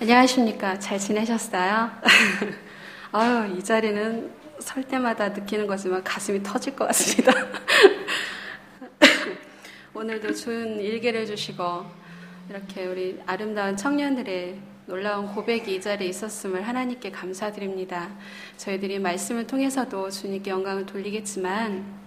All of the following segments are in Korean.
안녕하십니까. 잘 지내셨어요? 아유, 이 자리는 설 때마다 느끼는 거지만 가슴이 터질 것 같습니다. 오늘도 좋은 일기를 해주시고 이렇게 우리 아름다운 청년들의 놀라운 고백이 이 자리에 있었음을 하나님께 감사드립니다. 저희들이 말씀을 통해서도 주님께 영광을 돌리겠지만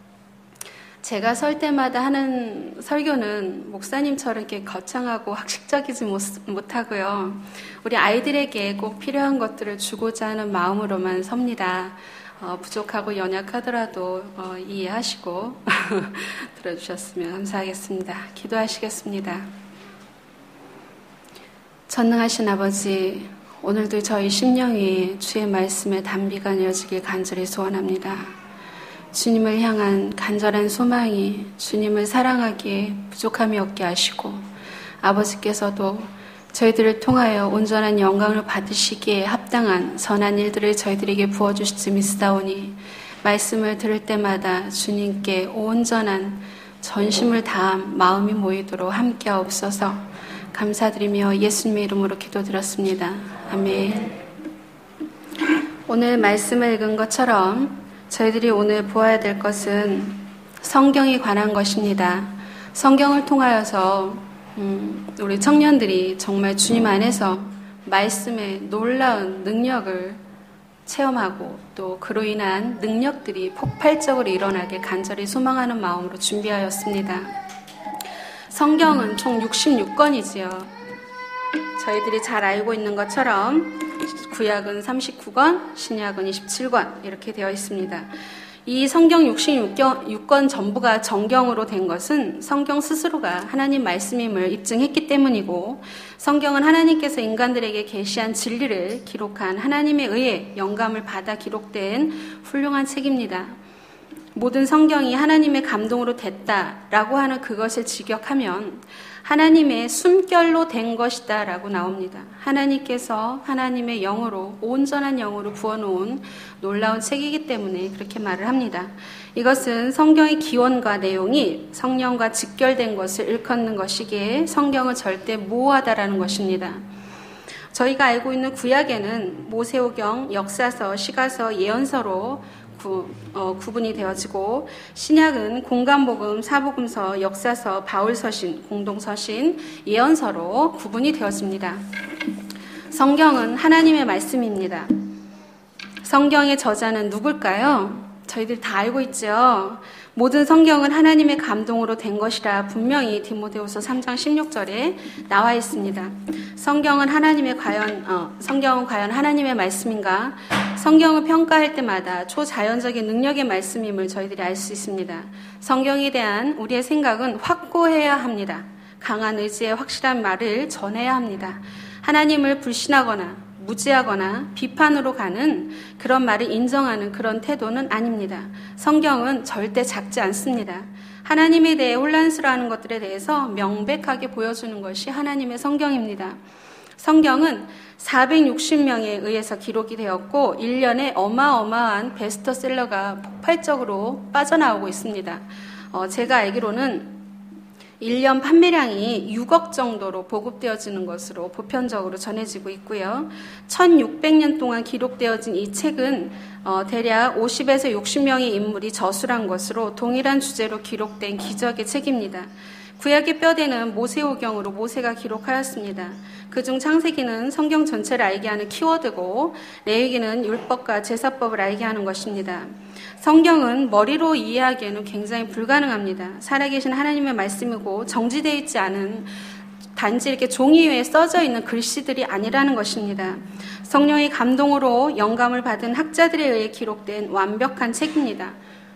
제가 설 때마다 하는 설교는 목사님처럼 이렇게 거창하고 학식적이지 못하고요. 우리 아이들에게 꼭 필요한 것들을 주고자 하는 마음으로만 섭니다. 부족하고 연약하더라도 이해하시고 들어주셨으면 감사하겠습니다. 기도하시겠습니다. 전능하신 아버지, 오늘도 저희 심령이 주의 말씀에 담비가 내어지길 간절히 소원합니다. 주님을 향한 간절한 소망이 주님을 사랑하기에 부족함이 없게 하시고 아버지께서도 저희들을 통하여 온전한 영광을 받으시기에 합당한 선한 일들을 저희들에게 부어주실지 믿사오니 말씀을 들을 때마다 주님께 온전한 전심을 다한 마음이 모이도록 함께하옵소서. 감사드리며 예수님의 이름으로 기도드렸습니다. 아멘. 오늘 말씀을 읽은 것처럼 저희들이 오늘 보아야 될 것은 성경에 관한 것입니다. 성경을 통하여서 우리 청년들이 정말 주님 안에서 말씀의 놀라운 능력을 체험하고 또 그로 인한 능력들이 폭발적으로 일어나길 간절히 소망하는 마음으로 준비하였습니다. 성경은 총 66권이지요. 저희들이 잘 알고 있는 것처럼 구약은 39권, 신약은 27권 이렇게 되어 있습니다. 이 성경 66권 전부가 정경으로 된 것은 성경 스스로가 하나님 말씀임을 입증했기 때문이고 성경은 하나님께서 인간들에게 계시한 진리를 기록한 하나님에 의해 영감을 받아 기록된 훌륭한 책입니다. 모든 성경이 하나님의 감동으로 됐다라고 하는 그것을 직역하면 하나님의 숨결로 된 것이다 라고 나옵니다. 하나님께서 하나님의 영으로 온전한 영으로 부어놓은 놀라운 책이기 때문에 그렇게 말을 합니다. 이것은 성경의 기원과 내용이 성령과 직결된 것을 일컫는 것이기에 성경은 절대 모호하다라는 것입니다. 저희가 알고 있는 구약에는 모세오경, 역사서, 시가서, 예언서로 구분이 되어지고 신약은 공간복음, 사복음서, 역사서, 바울서신, 공동서신, 예언서로 구분이 되었습니다. 성경은 하나님의 말씀입니다. 성경의 저자는 누굴까요? 저희들이 다 알고 있죠. 모든 성경은 하나님의 감동으로 된 것이라 분명히 디모데후서 3장 16절에 나와 있습니다. 성경은 과연 하나님의 말씀인가? 성경을 평가할 때마다 초자연적인 능력의 말씀임을 저희들이 알 수 있습니다. 성경에 대한 우리의 생각은 확고해야 합니다. 강한 의지의 확실한 말을 전해야 합니다. 하나님을 불신하거나 무지하거나 비판으로 가는 그런 말을 인정하는 그런 태도는 아닙니다. 성경은 절대 작지 않습니다. 하나님에 대해 혼란스러워하는 것들에 대해서 명백하게 보여주는 것이 하나님의 성경입니다. 성경은 460명에 의해서 기록이 되었고 1년에 어마어마한 베스트셀러가 폭발적으로 빠져나오고 있습니다. 제가 알기로는 1년 판매량이 6억 정도로 보급되어지는 것으로 보편적으로 전해지고 있고요. 1600년 동안 기록되어진 이 책은 대략 50에서 60명의 인물이 저술한 것으로 동일한 주제로 기록된 기적의 책입니다. 구약의 뼈대는 모세오경으로 모세가 기록하였습니다. 그중 창세기는 성경 전체를 알게 하는 키워드고 레위기는 율법과 제사법을 알게 하는 것입니다. 성경은 머리로 이해하기에는 굉장히 불가능합니다. 살아계신 하나님의 말씀이고 정지되어 있지 않은 단지 이렇게 종이 위에 써져 있는 글씨들이 아니라는 것입니다. 성령의 감동으로 영감을 받은 학자들에 의해 기록된 완벽한 책입니다.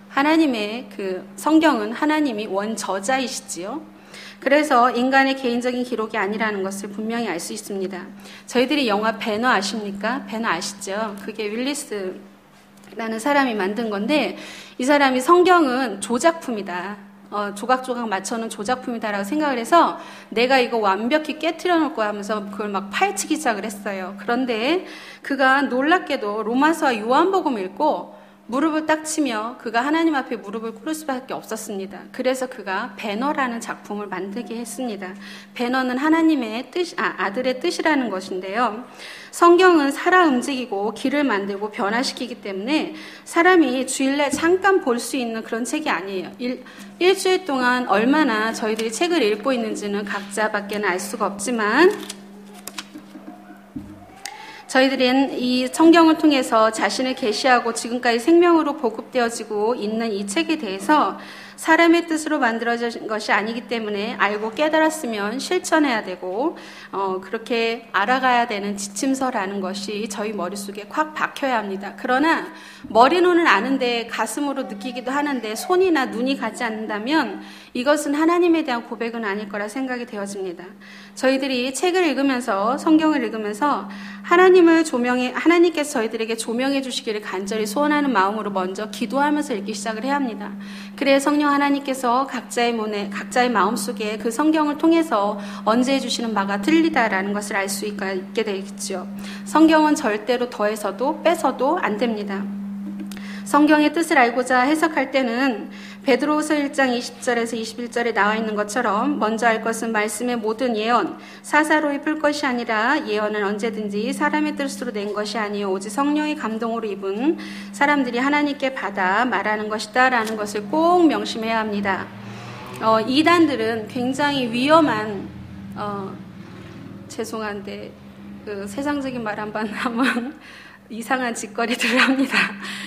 하나님의 성경은 하나님이 원저자이시지요. 그래서 인간의 개인적인 기록이 아니라는 것을 분명히 알 수 있습니다. 저희들이 영화 배너 아십니까? 배너 아시죠? 그게 윌리스라는 사람이 만든 건데 이 사람이 성경은 조작품이다. 조각조각 맞춰놓은 조작품이다라고 생각을 해서 내가 이거 완벽히 깨트려 놓을 거야 하면서 그걸 막 파헤치기 시작을 했어요. 그런데 그가 놀랍게도 로마서와 요한복음을 읽고 무릎을 딱 치며 그가 하나님 앞에 무릎을 꿇을 수밖에 없었습니다. 그래서 그가 배너라는 작품을 만들게 했습니다. 배너는 하나님의 뜻, 아들의 뜻이라는 것인데요. 성경은 살아 움직이고 길을 만들고 변화시키기 때문에 사람이 주일날 잠깐 볼 수 있는 그런 책이 아니에요. 일주일 동안 얼마나 저희들이 책을 읽고 있는지는 각자밖에는 알 수가 없지만 저희들은 이 성경을 통해서 자신을 계시하고 지금까지 생명으로 보급되어지고 있는 이 책에 대해서 사람의 뜻으로 만들어진 것이 아니기 때문에 알고 깨달았으면 실천해야 되고 그렇게 알아가야 되는 지침서라는 것이 저희 머릿속에 콱 박혀야 합니다. 그러나 머리로는 아는데 가슴으로 느끼기도 하는데 손이나 눈이 가지 않는다면 이것은 하나님에 대한 고백은 아닐 거라 생각이 되어집니다. 저희들이 책을 읽으면서 성경을 읽으면서 하나님께서 저희들에게 조명해 주시기를 간절히 소원하는 마음으로 먼저 기도하면서 읽기 시작을 해야 합니다. 그래야 성령 하나님께서 각자의 마음속에 그 성경을 통해서 언제해 주시는 바가 틀리다라는 것을 알 수 있게 되겠죠. 성경은 절대로 더해서도 빼서도 안 됩니다. 성경의 뜻을 알고자 해석할 때는 베드로후서 1장 20절에서 21절에 나와 있는 것처럼 먼저 알 것은 말씀의 모든 예언, 사사로이 풀 것이 아니라 예언은 언제든지 사람의 뜻으로 낸 것이 아니요 오직 성령의 감동으로 입은 사람들이 하나님께 받아 말하는 것이다 라는 것을 꼭 명심해야 합니다. 이단들은 굉장히 위험한 죄송한데 세상적인 말 한번 하면 이상한 짓거리들을 합니다.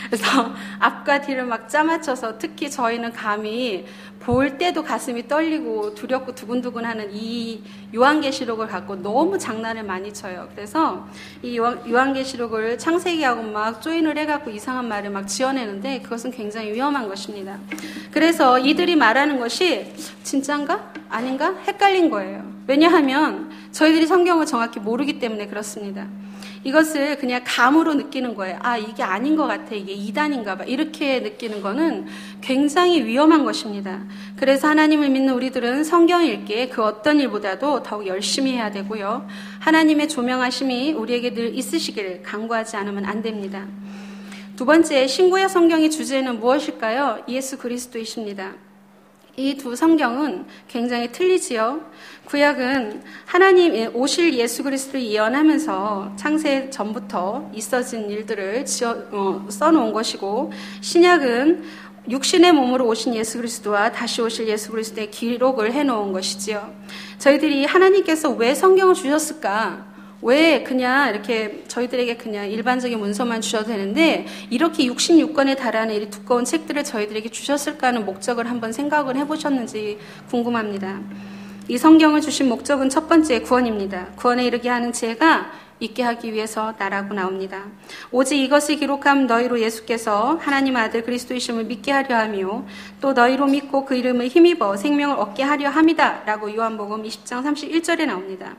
그래서 앞과 뒤를 막 짜맞춰서 특히 저희는 감히 볼 때도 가슴이 떨리고 두렵고 두근두근하는 이 요한계시록을 갖고 너무 장난을 많이 쳐요. 그래서 이 요한계시록을 창세기하고 막 조인을 해갖고 이상한 말을 막 지어내는데 그것은 굉장히 위험한 것입니다. 그래서 이들이 말하는 것이 진짠가? 아닌가? 헷갈린 거예요. 왜냐하면 저희들이 성경을 정확히 모르기 때문에 그렇습니다. 이것을 그냥 감으로 느끼는 거예요. 이게 아닌 것 같아. 이게 이단인가 봐. 이렇게 느끼는 거는 굉장히 위험한 것입니다. 그래서 하나님을 믿는 우리들은 성경 읽기에 그 어떤 일보다도 더욱 열심히 해야 되고요. 하나님의 조명하심이 우리에게 늘 있으시기를 간구하지 않으면 안 됩니다. 두 번째, 신구약 성경의 주제는 무엇일까요? 예수 그리스도이십니다. 이 두 성경은 굉장히 틀리지요. 구약은 하나님 오실 예수 그리스도를 예언하면서 창세 전부터 있어진 일들을 써놓은 것이고, 신약은 육신의 몸으로 오신 예수 그리스도와 다시 오실 예수 그리스도의 기록을 해놓은 것이지요. 저희들이 하나님께서 왜 성경을 주셨을까? 왜 그냥 이렇게 저희들에게 그냥 일반적인 문서만 주셔도 되는데 이렇게 66권에 달하는 이 두꺼운 책들을 저희들에게 주셨을까 하는 목적을 한번 생각을 해보셨는지 궁금합니다. 이 성경을 주신 목적은 첫 번째 구원입니다. 구원에 이르게 하는 지혜가 있게 하기 위해서 나라고 나옵니다. 오직 이것을 기록함 너희로 예수께서 하나님 아들 그리스도이심을 믿게 하려 하며 또 너희로 믿고 그 이름을 힘입어 생명을 얻게 하려 함이다 라고 요한복음 20장 31절에 나옵니다.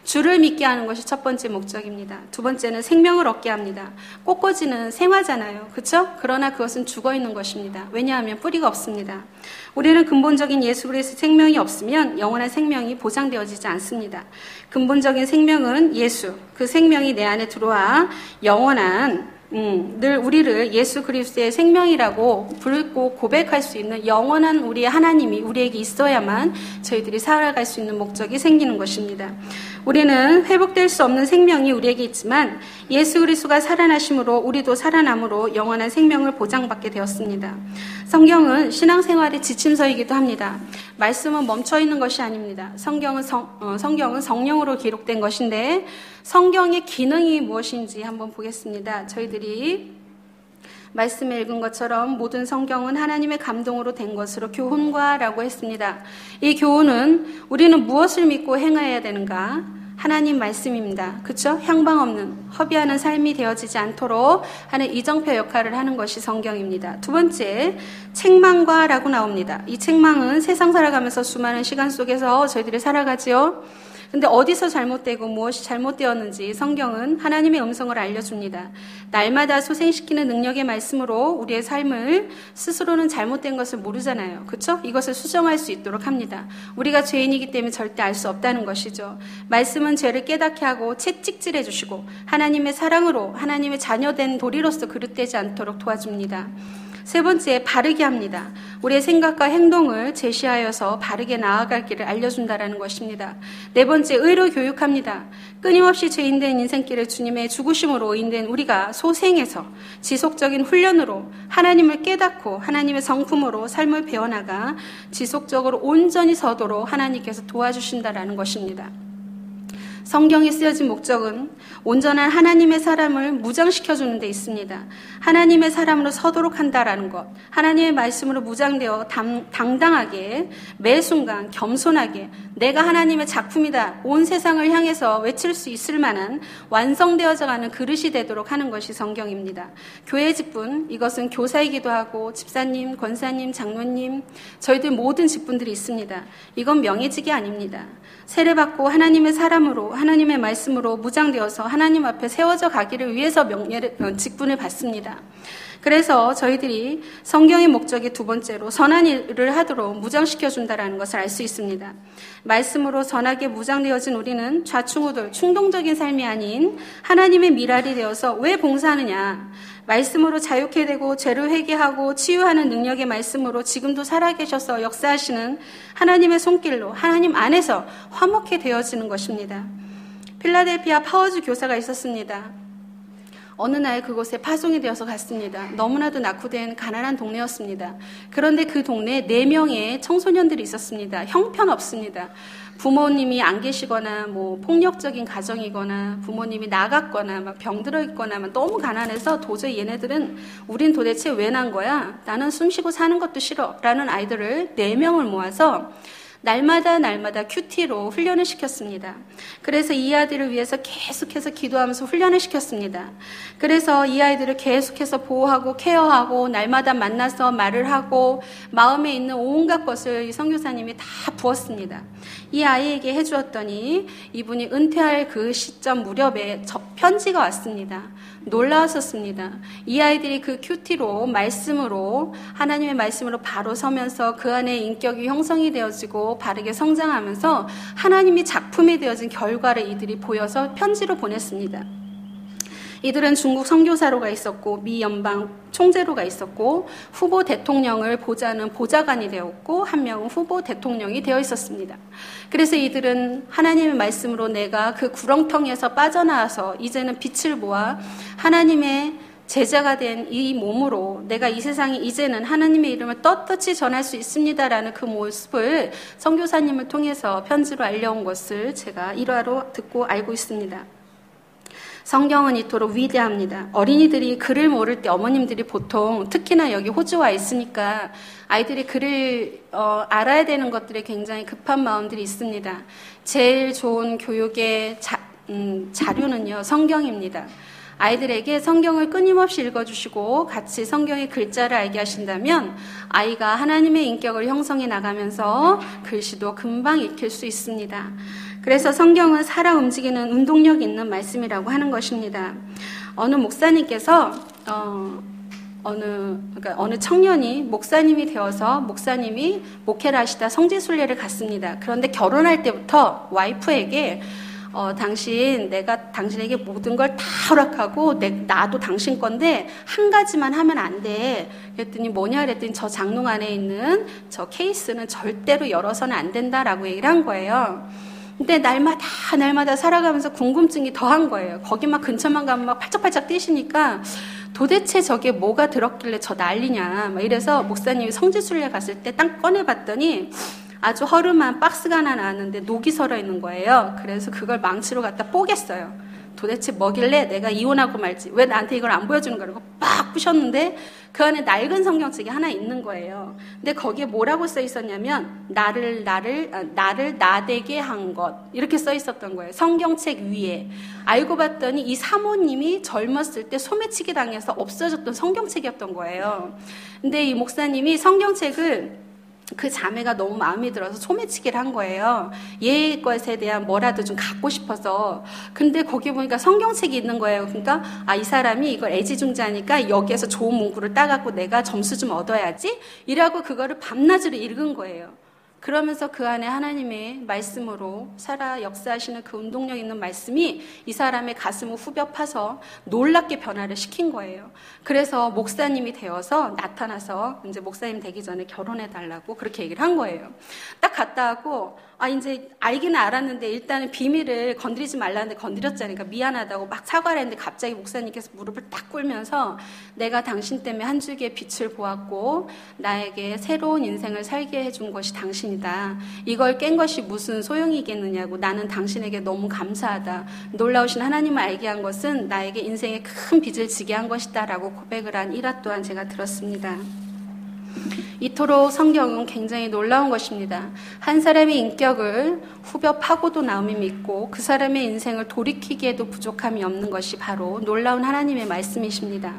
주를 믿게 하는 것이 첫 번째 목적입니다. 두 번째는 생명을 얻게 합니다. 꽃꽂이는 생화잖아요. 그렇죠? 그러나 그것은 죽어있는 것입니다. 왜냐하면 뿌리가 없습니다. 우리는 근본적인 예수 그리스도의 생명이 없으면 영원한 생명이 보장되어지지 않습니다. 근본적인 생명은 예수, 그 생명이 내 안에 들어와 영원한 늘 우리를 예수 그리스도의 생명이라고 부르고 고백할 수 있는 영원한 우리의 하나님이 우리에게 있어야만 저희들이 살아갈 수 있는 목적이 생기는 것입니다. 우리는 회복될 수 없는 생명이 우리에게 있지만 예수 그리스도가 살아나심으로 우리도 살아남으로 영원한 생명을 보장받게 되었습니다. 성경은 신앙생활의 지침서이기도 합니다. 말씀은 멈춰있는 것이 아닙니다. 성경은 성령으로 기록된 것인데 성경의 기능이 무엇인지 한번 보겠습니다. 저희들이 말씀에 읽은 것처럼 모든 성경은 하나님의 감동으로 된 것으로 교훈과라고 했습니다. 이 교훈은 우리는 무엇을 믿고 행해야 되는가? 하나님 말씀입니다. 그렇죠? 향방 없는 허비하는 삶이 되어지지 않도록 하는 이정표 역할을 하는 것이 성경입니다. 두 번째, 책망과라고 나옵니다. 이 책망은 세상 살아가면서 수많은 시간 속에서 저희들이 살아가지요. 근데 어디서 잘못되고 무엇이 잘못되었는지 성경은 하나님의 음성을 알려줍니다. 날마다 소생시키는 능력의 말씀으로 우리의 삶을 스스로는 잘못된 것을 모르잖아요. 그렇죠? 이것을 수정할 수 있도록 합니다. 우리가 죄인이기 때문에 절대 알 수 없다는 것이죠. 말씀은 죄를 깨닫게 하고 채찍질해 주시고 하나님의 사랑으로 하나님의 자녀된 도리로서 그릇되지 않도록 도와줍니다. 세 번째, 바르게 합니다. 우리의 생각과 행동을 제시하여서 바르게 나아갈 길을 알려준다라는 것입니다. 네 번째, 의로 교육합니다. 끊임없이 죄인된 인생길을 주님의 죽으심으로 인된 우리가 소생해서 지속적인 훈련으로 하나님을 깨닫고 하나님의 성품으로 삶을 배워나가 지속적으로 온전히 서도록 하나님께서 도와주신다라는 것입니다. 성경이 쓰여진 목적은 온전한 하나님의 사람을 무장시켜주는 데 있습니다. 하나님의 사람으로 서도록 한다라는 것, 하나님의 말씀으로 무장되어 당당하게 매 순간 겸손하게 내가 하나님의 작품이다, 온 세상을 향해서 외칠 수 있을 만한 완성되어져가는 그릇이 되도록 하는 것이 성경입니다. 교회 직분, 이것은 교사이기도 하고 집사님, 권사님, 장로님, 저희들 모든 직분들이 있습니다. 이건 명예직이 아닙니다. 세례받고 하나님의 사람으로 하나님의 말씀으로 무장되어서 하나님 앞에 세워져 가기를 위해서 직분을 받습니다. 그래서 저희들이 성경의 목적이 두 번째로 선한 일을 하도록 무장시켜준다는 것을 알 수 있습니다. 말씀으로 선하게 무장되어진 우리는 좌충우돌, 충동적인 삶이 아닌 하나님의 미랄이 되어서 왜 봉사하느냐? 말씀으로 자유케 되고 죄를 회개하고 치유하는 능력의 말씀으로 지금도 살아계셔서 역사하시는 하나님의 손길로 하나님 안에서 화목해 되어지는 것입니다. 필라델피아 파워주 교사가 있었습니다. 어느 날 그곳에 파송이 되어서 갔습니다. 너무나도 낙후된 가난한 동네였습니다. 그런데 그 동네에 4명의 청소년들이 있었습니다. 형편없습니다. 부모님이 안 계시거나 폭력적인 가정이거나 부모님이 나갔거나 병들어 있거나 너무 가난해서 도저히 얘네들은 우린 도대체 왜 난 거야? 나는 숨쉬고 사는 것도 싫어 라는 아이들을 4명을 모아서 날마다 큐티로 훈련을 시켰습니다. 그래서 이 아이들을 위해서 계속해서 기도하면서 훈련을 시켰습니다. 그래서 이 아이들을 계속해서 보호하고 케어하고 날마다 만나서 말을 하고 마음에 있는 온갖 것을 이 선교사님이 다 부었습니다. 이 아이에게 해주었더니 이분이 은퇴할 그 시점 무렵에 편지가 왔습니다. 놀라웠었습니다. 이 아이들이 그 큐티로 말씀으로 하나님의 말씀으로 바로 서면서 그 안에 인격이 형성이 되어지고 바르게 성장하면서 하나님이 작품이 되어진 결과를 이들이 보여서 편지로 보냈습니다. 이들은 중국 선교사로가 있었고 미 연방 총재로가 있었고 후보 대통령을 보좌하는 보좌관이 되었고 한 명은 후보 대통령이 되어 있었습니다. 그래서 이들은 하나님의 말씀으로 내가 그 구렁텅이에서 빠져나와서 이제는 빛을 보아 하나님의 제자가 된 이 몸으로 내가 이 세상에 이제는 하나님의 이름을 떳떳이 전할 수 있습니다라는 그 모습을 선교사님을 통해서 편지로 알려온 것을 제가 일화로 듣고 알고 있습니다. 성경은 이토록 위대합니다. 어린이들이 글을 모를 때 어머님들이 보통 특히나 여기 호주 와 있으니까 아이들이 글을 알아야 되는 것들에 굉장히 급한 마음들이 있습니다. 제일 좋은 교육의 자료는요, 성경입니다. 아이들에게 성경을 끊임없이 읽어주시고 같이 성경의 글자를 알게 하신다면 아이가 하나님의 인격을 형성해 나가면서 글씨도 금방 익힐 수 있습니다. 그래서 성경은 살아 움직이는 운동력 있는 말씀이라고 하는 것입니다. 어느 목사님께서 어느 청년이 목사님이 되어서 목사님이 목회를 하시다 성지순례를 갔습니다. 그런데 결혼할 때부터 와이프에게 내가 당신에게 모든 걸 다 허락하고 나도 당신 건데 한 가지만 하면 안 돼. 그랬더니 뭐냐 그랬더니 저 장롱 안에 있는 저 케이스는 절대로 열어서는 안 된다라고 얘기를 한 거예요. 근데 날마다 살아가면서 궁금증이 더한 거예요. 거기 막 근처만 가면 막 팔짝팔짝 뛰시니까 도대체 저게 뭐가 들었길래 저 난리냐. 막 이래서 목사님이 성지순례 갔을 때 딱 꺼내봤더니 아주 허름한 박스가 하나 나왔는데 녹이 설어 있는 거예요. 그래서 그걸 망치로 갖다 뽀겠어요. 도대체 뭐길래 내가 이혼하고 말지 왜 나한테 이걸 안 보여주는 거라고 빡 부셨는데 그 안에 낡은 성경책이 하나 있는 거예요. 근데 거기에 뭐라고 써 있었냐면 나를 나되게 한 것 이렇게 써 있었던 거예요. 성경책 위에. 알고 봤더니 이 사모님이 젊었을 때 소매치기 당해서 없어졌던 성경책이었던 거예요. 근데 이 목사님이 성경책을 그 자매가 너무 마음에 들어서 소매치기를 한 거예요. 얘 것에 대한 뭐라도 좀 갖고 싶어서. 근데 거기 보니까 성경책이 있는 거예요. 그러니까 이 사람이 이걸 애지중지하니까 여기에서 좋은 문구를 따갖고 내가 점수 좀 얻어야지 이라고 그거를 밤낮으로 읽은 거예요. 그러면서 그 안에 하나님의 말씀으로 살아 역사하시는 그 운동력 있는 말씀이 이 사람의 가슴을 후벼 파서 놀랍게 변화를 시킨 거예요. 그래서 목사님이 되어서 나타나서 이제 목사님 되기 전에 결혼해달라고 그렇게 얘기를 한 거예요. 딱 갔다 하고 이제 알기는 알았는데 일단은 비밀을 건드리지 말라는데 건드렸잖아요. 그러니까 미안하다고 막 사과를 했는데 갑자기 목사님께서 무릎을 딱 꿇면서 내가 당신 때문에 한 줄기의 빛을 보았고 나에게 새로운 인생을 살게 해준 것이 당신이다. 이걸 깬 것이 무슨 소용이겠느냐고. 나는 당신에게 너무 감사하다. 놀라우신 하나님을 알게 한 것은 나에게 인생에 큰 빚을 지게 한 것이다 라고 고백을 한 일화 또한 제가 들었습니다. 이토록 성경은 굉장히 놀라운 것입니다. 한 사람의 인격을 후벼 파고도 나음이 믿고 그 사람의 인생을 돌이키기에도 부족함이 없는 것이 바로 놀라운 하나님의 말씀이십니다.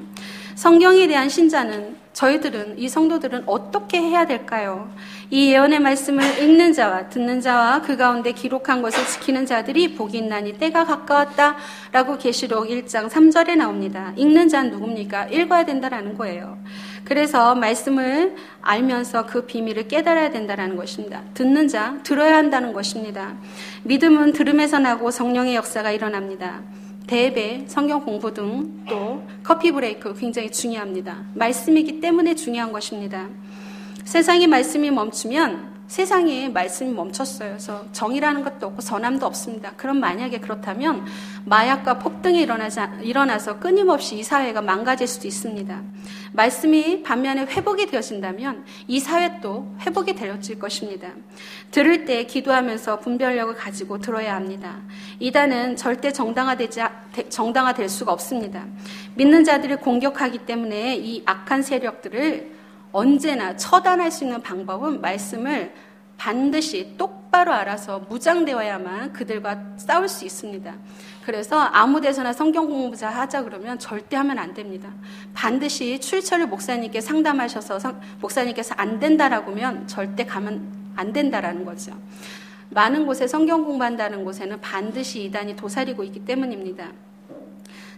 성경에 대한 신자는 저희들은 이 성도들은 어떻게 해야 될까요? 이 예언의 말씀을 읽는 자와 듣는 자와 그 가운데 기록한 것을 지키는 자들이 복이 있나니 때가 가까웠다라고 계시록 1장 3절에 나옵니다. 읽는 자는 누굽니까? 읽어야 된다라는 거예요. 그래서 말씀을 알면서 그 비밀을 깨달아야 된다는 것입니다. 듣는 자, 들어야 한다는 것입니다. 믿음은 들음에서 나고 성령의 역사가 일어납니다. 대예배, 성경 공부 등 또 커피 브레이크 굉장히 중요합니다. 말씀이기 때문에 중요한 것입니다. 세상의 말씀이 멈추면 세상에 말씀이 멈췄어요. 그래서 정의라는 것도 없고 선함도 없습니다. 그럼 만약에 그렇다면 마약과 폭등이 일어나서 끊임없이 이 사회가 망가질 수도 있습니다. 말씀이 반면에 회복이 되어진다면 이 사회도 회복이 되어질 것입니다. 들을 때 기도하면서 분별력을 가지고 들어야 합니다. 이단은 절대 정당화될 수가 없습니다. 믿는 자들을 공격하기 때문에 이 악한 세력들을 언제나 처단할 수 있는 방법은 말씀을 반드시 똑바로 알아서 무장되어야만 그들과 싸울 수 있습니다. 그래서 아무 데서나 성경 공부자 하자 그러면 절대 하면 안 됩니다. 반드시 출처를 목사님께 상담하셔서 목사님께서 안 된다라고 하면 절대 가면 안 된다라는 거죠. 많은 곳에 성경 공부한다는 곳에는 반드시 이단이 도사리고 있기 때문입니다.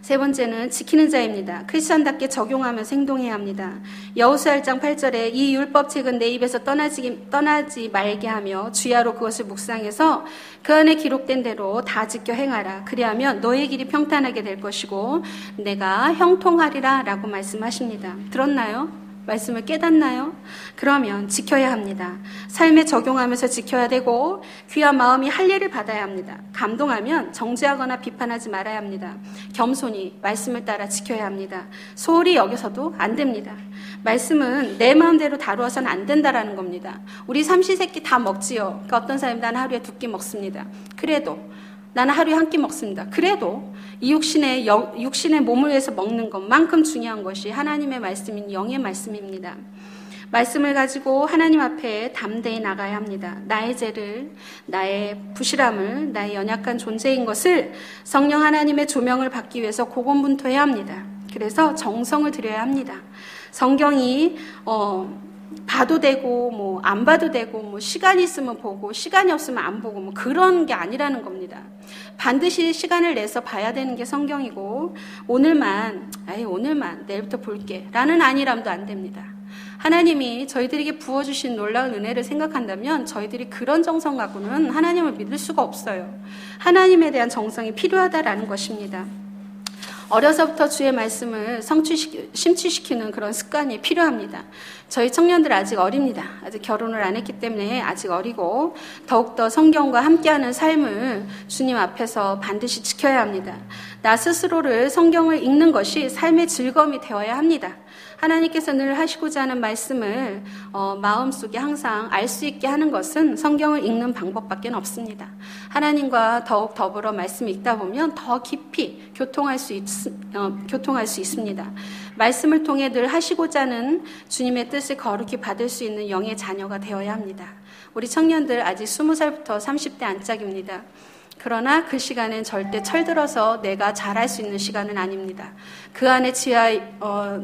세 번째는 지키는 자입니다. 크리스천답게 적용하면서 행동해야 합니다. 여호수아 1장 8절에 이 율법책은 내 입에서 떠나지 말게 하며 주야로 그것을 묵상해서 그 안에 기록된 대로 다 지켜 행하라. 그리하면 너의 길이 평탄하게 될 것이고 내가 형통하리라 라고 말씀하십니다. 들었나요? 말씀을 깨닫나요? 그러면 지켜야 합니다. 삶에 적용하면서 지켜야 되고 귀한 마음이 할례를 받아야 합니다. 감동하면 정죄하거나 비판하지 말아야 합니다. 겸손히 말씀을 따라 지켜야 합니다. 소홀히 여겨서도 안 됩니다. 말씀은 내 마음대로 다루어서는 안 된다라는 겁니다. 우리 삼시세끼 다 먹지요. 그러니까 어떤 사람이 나는 하루에 2끼 먹습니다. 그래도 나는 하루에 1끼 먹습니다. 그래도 이 육신의 몸을 위해서 먹는 것만큼 중요한 것이 하나님의 말씀인 영의 말씀입니다. 말씀을 가지고 하나님 앞에 담대히 나가야 합니다. 나의 죄를, 나의 부실함을, 나의 연약한 존재인 것을 성령 하나님의 조명을 받기 위해서 고군분투해야 합니다. 그래서 정성을 들여야 합니다. 성경이 봐도 되고 안 봐도 되고 시간이 있으면 보고 시간이 없으면 안 보고 그런 게 아니라는 겁니다. 반드시 시간을 내서 봐야 되는 게 성경이고 오늘만 내일부터 볼게 라는 아니람도 안 됩니다. 하나님이 저희들에게 부어주신 놀라운 은혜를 생각한다면 저희들이 그런 정성 갖고는 하나님을 믿을 수가 없어요. 하나님에 대한 정성이 필요하다라는 것입니다. 어려서부터 주의 말씀을 심취시키는 그런 습관이 필요합니다. 저희 청년들 아직 어립니다. 아직 결혼을 안 했기 때문에 아직 어리고 더욱더 성경과 함께하는 삶을 주님 앞에서 반드시 지켜야 합니다. 나 스스로를 성경을 읽는 것이 삶의 즐거움이 되어야 합니다. 하나님께서 늘 하시고자 하는 말씀을 마음속에 항상 알 수 있게 하는 것은 성경을 읽는 방법밖에 없습니다. 하나님과 더욱 더불어 말씀을 읽다 보면 더 깊이 교통할 수 있습니다. 말씀을 통해 늘 하시고자 하는 주님의 뜻을 거룩히 받을 수 있는 영의 자녀가 되어야 합니다. 우리 청년들 아직 20살부터 30대 안짝입니다. 그러나 그 시간은 절대 철들어서 내가 잘할 수 있는 시간은 아닙니다. 그 안에 지하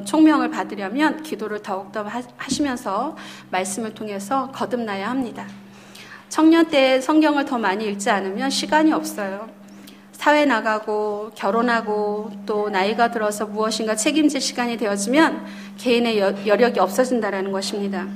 총명을 받으려면 기도를 더욱더 하시면서 말씀을 통해서 거듭나야 합니다. 청년 때 성경을 더 많이 읽지 않으면 시간이 없어요. 사회 나가고 결혼하고 또 나이가 들어서 무엇인가 책임질 시간이 되어지면 개인의 여력이 없어진다는 것입니다.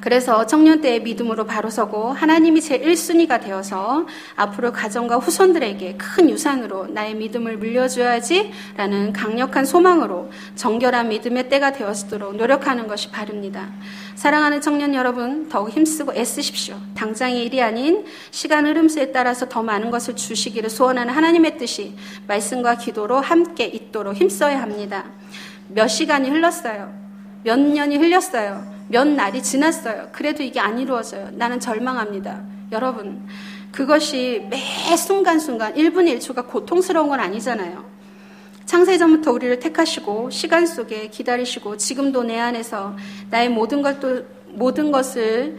그래서 청년 때의 믿음으로 바로 서고 하나님이 제 1순위가 되어서 앞으로 가정과 후손들에게 큰 유산으로 나의 믿음을 물려줘야지 라는 강력한 소망으로 정결한 믿음의 때가 되어지도록 노력하는 것이 바릅니다. 사랑하는 청년 여러분, 더욱 힘쓰고 애쓰십시오. 당장의 일이 아닌 시간 흐름수에 따라서 더 많은 것을 주시기를 소원하는 하나님의 뜻이 말씀과 기도로 함께 있도록 힘써야 합니다. 몇 시간이 흘렀어요. 몇 년이 흘렸어요. 몇 날이 지났어요. 그래도 이게 안 이루어져요. 나는 절망합니다. 여러분, 그것이 매 순간순간 1분 1초가 고통스러운 건 아니잖아요. 창세전부터 우리를 택하시고 시간 속에 기다리시고 지금도 내 안에서 나의 모든 것을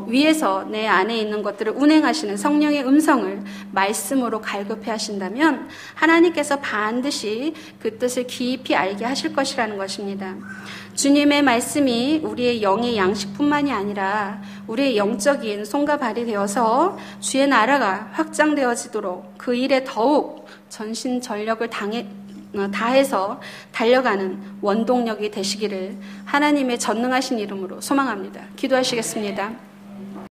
위해서 내 안에 있는 것들을 운행하시는 성령의 음성을 말씀으로 갈급해 하신다면 하나님께서 반드시 그 뜻을 깊이 알게 하실 것이라는 것입니다. 주님의 말씀이 우리의 영의 양식뿐만이 아니라 우리의 영적인 손과 발이 되어서 주의 나라가 확장되어지도록 그 일에 더욱 전신전력을 다해서 달려가는 원동력이 되시기를 하나님의 전능하신 이름으로 소망합니다. 기도하시겠습니다.